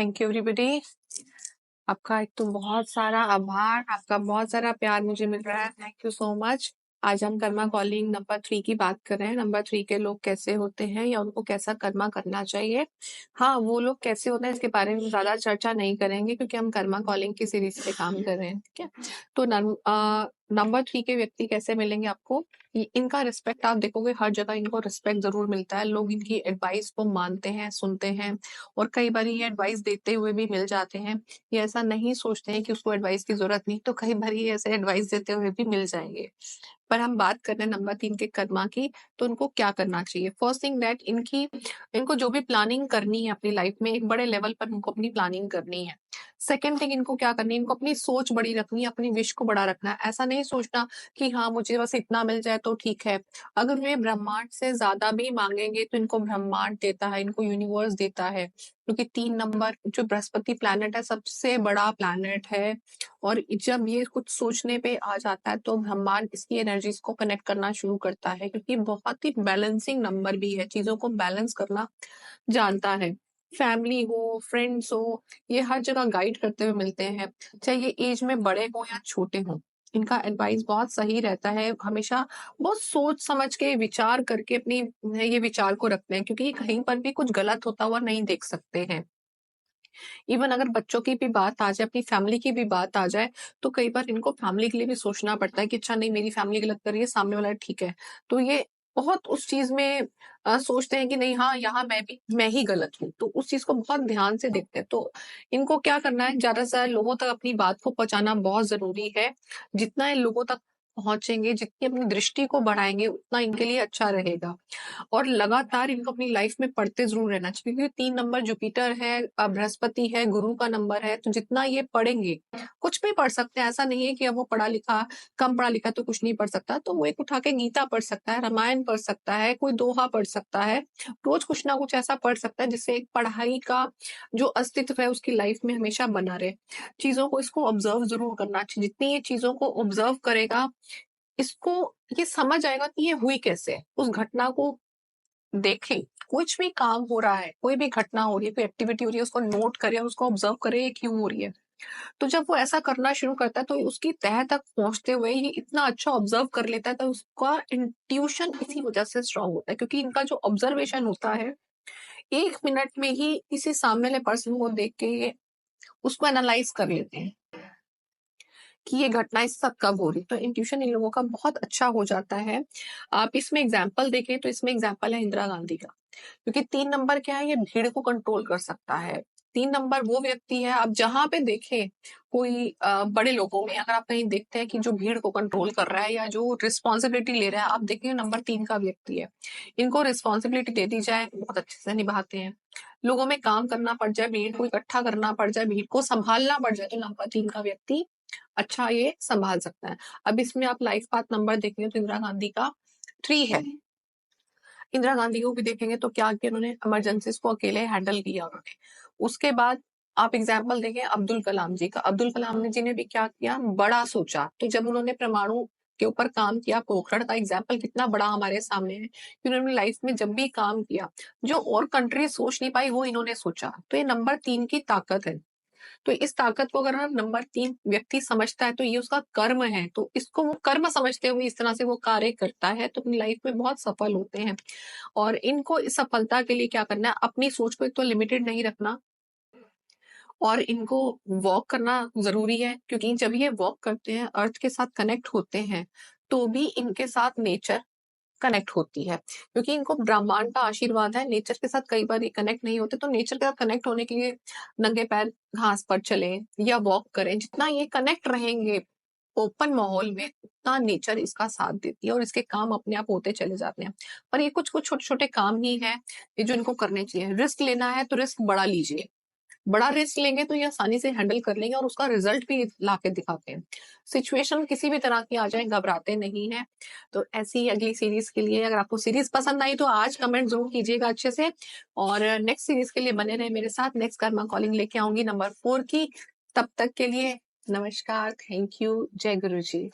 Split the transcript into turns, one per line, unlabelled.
Thank you everybody. आपका एक तो बहुत सारा आभार, आपका बहुत सारा प्यार मुझे मिल रहा है। Thank you so much. आज हम कर्मा कॉलिंग नंबर 3 की बात कर रहे हैं। नंबर 3 के लोग कैसे होते हैं या उनको कैसा कर्मा करना चाहिए। हाँ, वो लोग कैसे होते हैं इसके बारे में ज्यादा चर्चा नहीं करेंगे क्योंकि हम कर्मा कॉलिंग की सीरीज पे काम कर रहे हैं। ठीक है, तो नंबर 3 के व्यक्ति कैसे मिलेंगे आपको। इनका रिस्पेक्ट आप देखोगे, हर जगह इनको रिस्पेक्ट जरूर मिलता है। लोग इनकी एडवाइस को मानते हैं, सुनते हैं और कई बार ये एडवाइस देते हुए भी मिल जाते हैं। ये ऐसा नहीं सोचते हैं कि उसको एडवाइस की जरूरत नहीं, तो कई बार ये ऐसे एडवाइस देते हुए भी मिल जाएंगे। पर हम बात कर रहे हैं नंबर 3 के कर्मा की, तो उनको क्या करना चाहिए। फर्स्ट थिंग दैट इनको जो भी प्लानिंग करनी है अपनी लाइफ में, एक बड़े लेवल पर इनको अपनी प्लानिंग करनी है। सेकेंड थिंग इनको क्या करनी है, इनको अपनी सोच बड़ी रखनी है, अपनी विश को बड़ा रखना है। ऐसा नहीं सोचना कि हाँ मुझे बस इतना मिल जाए तो ठीक है। अगर वे ब्रह्मांड से ज्यादा भी मांगेंगे तो इनको ब्रह्मांड देता है, इनको यूनिवर्स देता है, क्योंकि 3 नंबर जो बृहस्पति प्लैनेट है सबसे बड़ा प्लैनेट है। और जब ये कुछ सोचने पे आ जाता है तो ब्रह्मांड इसकी एनर्जीज को कनेक्ट करना शुरू करता है, क्योंकि बहुत ही बैलेंसिंग नंबर भी है, चीजों को बैलेंस करना जानता है। फैमिली हो, फ्रेंड्स हो, ये हर जगह गाइड करते हुए मिलते हैं, चाहे ये एज में बड़े हो या छोटे हो। इनका एडवाइस बहुत सही रहता है, हमेशा बहुत सोच समझ के विचार करके अपनी ये विचार को रखते हैं, क्योंकि ये कहीं पर भी कुछ गलत होता हुआ नहीं देख सकते हैं। इवन अगर बच्चों की भी बात आ जाए, अपनी फैमिली की भी बात आ जाए, तो कई बार इनको फैमिली के लिए भी सोचना पड़ता है कि अच्छा नहीं, मेरी फैमिली गलत कर रही है, सामने वाला ठीक है। तो ये बहुत उस चीज में सोचते हैं कि नहीं, हाँ यहाँ मैं ही गलत हूँ, तो उस चीज को बहुत ध्यान से देखते हैं। तो इनको क्या करना है, ज्यादा से ज्यादा लोगों तक अपनी बात को पहुंचाना बहुत जरूरी है। जितना ये लोगों तक पहुंचेंगे, जितनी अपनी दृष्टि को बढ़ाएंगे, उतना इनके लिए अच्छा रहेगा। और लगातार इनको अपनी लाइफ में पढ़ते जरूर रहना चाहिए, क्योंकि 3 नंबर जुपिटर है, बृहस्पति है, गुरु का नंबर है। तो जितना ये पढ़ेंगे, कुछ भी पढ़ सकते हैं, ऐसा नहीं है कि अब वो पढ़ा लिखा कम पढ़ा लिखा तो कुछ नहीं पढ़ सकता। तो वो एक उठा के गीता पढ़ सकता है, रामायण पढ़ सकता है, कोई दोहा पढ़ सकता है, रोज कुछ ना कुछ ऐसा पढ़ सकता है जिससे एक पढ़ाई का जो अस्तित्व है उसकी लाइफ में हमेशा बना रहे। चीजों को इसको ऑब्जर्व जरूर करना चाहिए। जितनी ये चीजों को ऑब्जर्व करेगा, इसको ये समझ आएगा कि ये हुई कैसे है। उस घटना को देखें, कुछ भी काम हो रहा है, कोई भी घटना हो रही है, कोई एक्टिविटी हो रही है, उसको नोट करे, उसको ऑब्जर्व करे ये क्यों हो रही है। तो जब वो ऐसा करना शुरू करता है तो उसकी तह तक पहुंचते हुए ये इतना अच्छा ऑब्जर्व कर लेता है, तो उसका इंट्यूशन इसी वजह से स्ट्रांग होता है, क्योंकि इनका जो ऑब्जर्वेशन होता है, 1 मिनट में ही किसी सामने वाले पर्सन को देख के ये उसको एनालाइज कर लेते हैं कि ये घटना इस साथ कब हो रही। तो इंट्यूशन इन लोगों का बहुत अच्छा हो जाता है। आप इसमें एग्जाम्पल देखें तो इसमें एग्जाम्पल है इंदिरा गांधी का, क्योंकि 3 नंबर क्या है, ये भीड़ को कंट्रोल कर सकता है। 3 नंबर वो व्यक्ति है, आप जहां पे देखें कोई बड़े लोगों में अगर आप कहीं देखते हैं कि जो भीड़ को कंट्रोल कर रहा है या जो रिस्पॉन्सिबिलिटी ले रहा है, आप देखेंगे नंबर 3 का व्यक्ति है। इनको रिस्पॉन्सिबिलिटी दे दी जाए, बहुत अच्छे से निभाते हैं। लोगों में काम करना पड़ जाए, भीड़ को इकट्ठा करना पड़ जाए, भीड़ को संभालना पड़ जाए, तो नंबर 3 का व्यक्ति अच्छा ये संभाल सकता है। अब इसमें आप लाइफ पाथ नंबर देखेंगे तो इंदिरा गांधी का 3 है। इंदिरा गांधी को भी देखेंगे तो क्या किया उन्होंने, इमरजेंसीज को अकेले हैंडल किया उन्होंने। उसके बाद आप एग्जाम्पल देखें अब्दुल कलाम जी का, अब्दुल कलाम जी ने भी क्या किया, बड़ा सोचा। तो जब उन्होंने परमाणु के ऊपर काम किया, पोखरण का एग्जाम्पल कितना बड़ा हमारे सामने है कि उन्होंने लाइफ में जब भी काम किया, जो और कंट्री सोच नहीं पाई वो इन्होंने सोचा। तो ये नंबर 3 की ताकत है। तो इस ताकत को अगर हम नंबर 3 व्यक्ति समझता है तो ये उसका कर्म है, तो इसको वो कर्म समझते हुए इस तरह से वो कार्य करता है, तो अपनी लाइफ में बहुत सफल होते हैं। और इनको इस सफलता के लिए क्या करना है, अपनी सोच को एक तो लिमिटेड नहीं रखना, और इनको वॉक करना जरूरी है, क्योंकि जब ये वॉक करते हैं, अर्थ के साथ कनेक्ट होते हैं, तो भी इनके साथ नेचर कनेक्ट होती है, क्योंकि इनको ब्रह्मांड का आशीर्वाद है। नेचर के साथ कई बार ये कनेक्ट नहीं होते, तो नेचर के साथ कनेक्ट होने के लिए नंगे पैर घास पर चले या वॉक करें। जितना ये कनेक्ट रहेंगे ओपन माहौल में, उतना नेचर इसका साथ देती है और इसके काम अपने आप होते चले जाते हैं। पर ये कुछ कुछ छोटे छोटे काम ही है ये जो इनको करने चाहिए। रिस्क लेना है तो रिस्क बड़ा लीजिए, बड़ा रिस्क लेंगे तो ये आसानी से हैंडल कर लेंगे और उसका रिजल्ट भी ला के दिखाते हैं। सिचुएशन किसी भी तरह की आ जाए, घबराते नहीं है। तो ऐसी अगली सीरीज के लिए, अगर आपको सीरीज पसंद आई तो आज कमेंट जरूर कीजिएगा अच्छे से, और नेक्स्ट सीरीज के लिए बने रहे मेरे साथ। नेक्स्ट कर्मा कॉलिंग लेके आऊंगी नंबर 4 की। तब तक के लिए नमस्कार, थैंक यू, जय गुरु जी।